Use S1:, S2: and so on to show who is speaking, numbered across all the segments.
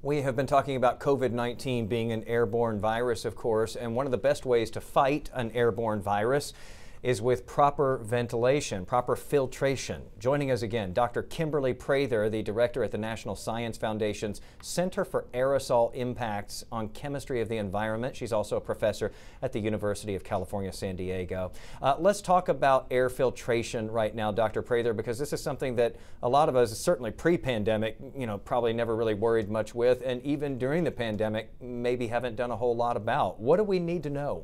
S1: We have been talking about COVID-19 being an airborne virus, of course, and one of the best ways to fight an airborne virus is with proper ventilation, proper filtration. Joining us again, Dr. Kimberly Prather, the director at the National Science Foundation's Center for Aerosol Impacts on Chemistry of the Environment. She's also a professor at the University of California, San Diego. Let's talk about air filtration right now, Dr. Prather, because this is something that a lot of us, certainly pre-pandemic, probably never really worried much with, and even during the pandemic, maybe haven't done a whole lot about. What do we need to know?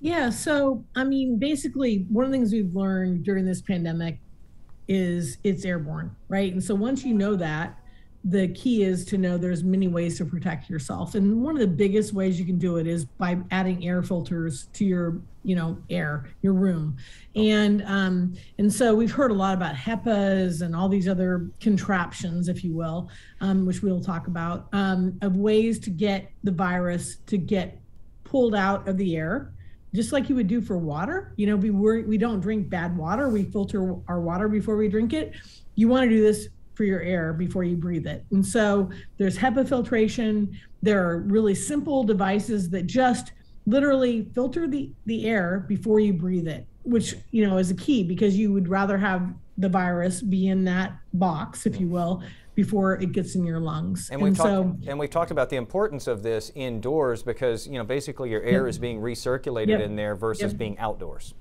S2: Yeah, so basically, one of the things we've learned during this pandemic is it's airborne, right? And so once you know that, the key is to know there's many ways to protect yourself. And one of the biggest ways you can do it is by adding air filters to your, your room. And so we've heard a lot about HEPAs and all these other contraptions, if you will, which we'll talk about, of ways to get the virus to get pulled out of the air. Just like you would do for water. We don't drink bad water. We filter our water before we drink it. You want to do this for your air before you breathe it. And so there's HEPA filtration. There are really simple devices that just literally filter the air before you breathe it, which, is a key because you would rather have the virus be in that box, if you will, before it gets in your lungs.
S1: And we've talked about the importance of this indoors because, basically your air is being recirculated in there versus being outdoors.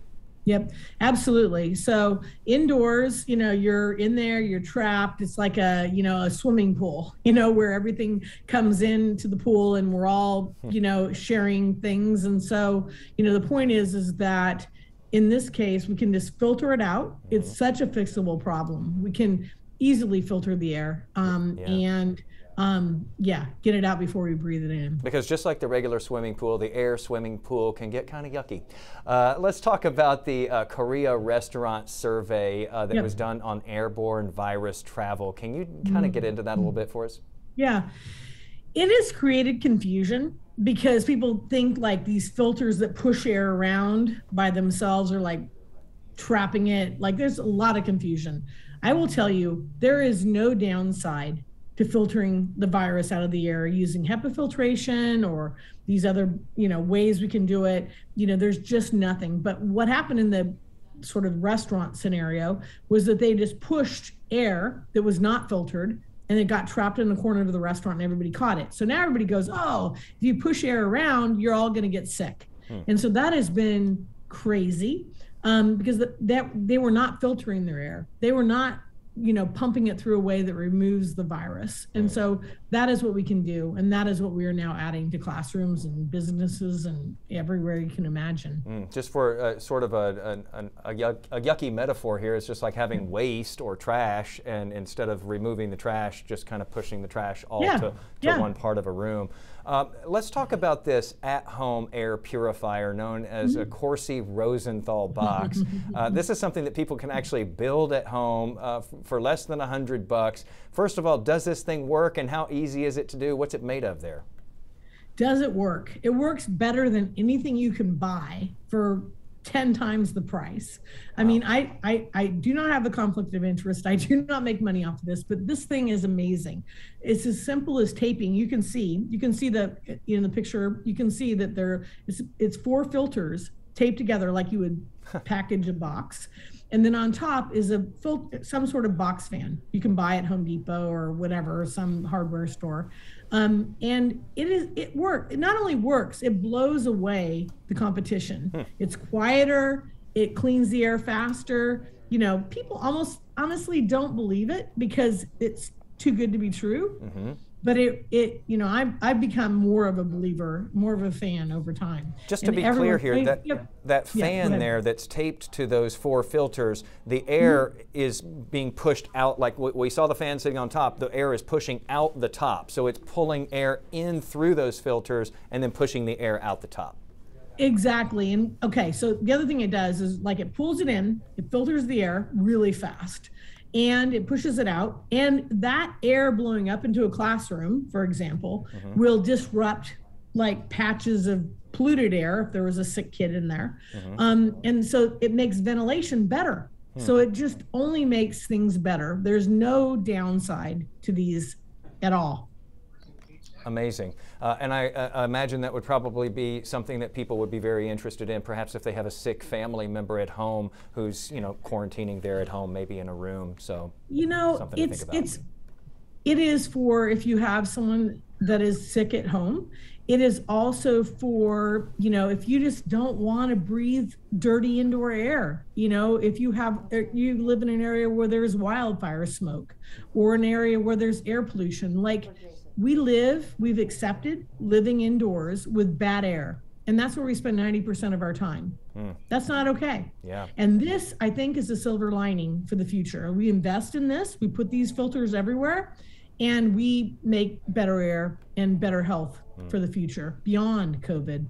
S2: Yep, absolutely. So indoors, you're in there, you're trapped. It's like a swimming pool, where everything comes into the pool and we're all, sharing things. And so, the point is that in this case, we can just filter it out. It's such a fixable problem. We can easily filter the air and get it out before we breathe it in.
S1: Because just like the regular swimming pool, the air swimming pool can get kind of yucky. Let's talk about the Korea restaurant survey that was done on airborne virus travel. Can you kind of get into that a little bit for us?
S2: Yeah, it has created confusion because people think like these filters that push air around by themselves are like trapping it. Like there's a lot of confusion. I will tell you, there is no downside to filtering the virus out of the air using HEPA filtration or these other, ways we can do it. There's just nothing. But what happened in the sort of restaurant scenario was that they just pushed air that was not filtered and it got trapped in the corner of the restaurant and everybody caught it. So now everybody goes, oh, if you push air around, you're all going to get sick. And so that has been crazy. Because they were not filtering their air. They were not, pumping it through a way that removes the virus. And so that is what we can do. And that is what we are now adding to classrooms and businesses and everywhere you can imagine.
S1: Just for sort of a yucky metaphor here, it's just like having waste or trash, and instead of removing the trash, just kind of pushing the trash all to one part of a room. Let's talk about this at-home air purifier known as a Corsi Rosenthal box. This is something that people can actually build at home for less than $100. First of all, does this thing work, and how easy is it to do? What's it made of there?
S2: Does it work? It works better than anything you can buy for 10 times the price. I mean, I do not have a conflict of interest. I do not make money off of this, but this thing is amazing. It's as simple as taping. You can see the, in the picture, you can see that it's 4 filters taped together like you would package a box. And then on top is some sort of box fan. You can buy at Home Depot or whatever, some hardware store. And it works. It not only works, it blows away the competition. It's quieter, it cleans the air faster. People almost honestly don't believe it because it's too good to be true. But I've become more of a believer, more of a fan over time.
S1: Just to be clear here, that fan there that's taped to those 4 filters, the air is being pushed out. Like we saw the fan sitting on top, the air is pushing out the top. So it's pulling air in through those filters and then pushing the air out the top.
S2: Exactly. And okay, so the other thing it does is like it pulls it in, it filters the air really fast, and it pushes it out. And that air blowing up into a classroom, for example, will disrupt like patches of polluted air if there was a sick kid in there. And so it makes ventilation better. So it just only makes things better. There's no downside to these at all.
S1: Amazing. And I imagine that would probably be something that people would be very interested in, perhaps if they have a sick family member at home who's, quarantining there at home, maybe in a room. So, something to think about.
S2: It is for if you have someone that is sick at home. It is also for, if you just don't want to breathe dirty indoor air, if you live in an area where there's wildfire smoke or an area where there's air pollution, like we've accepted living indoors with bad air. And that's where we spend 90% of our time. That's not okay.
S1: Yeah.
S2: And this, I think, is a silver lining for the future. We invest in this, we put these filters everywhere, and we make better air and better health for the future beyond COVID.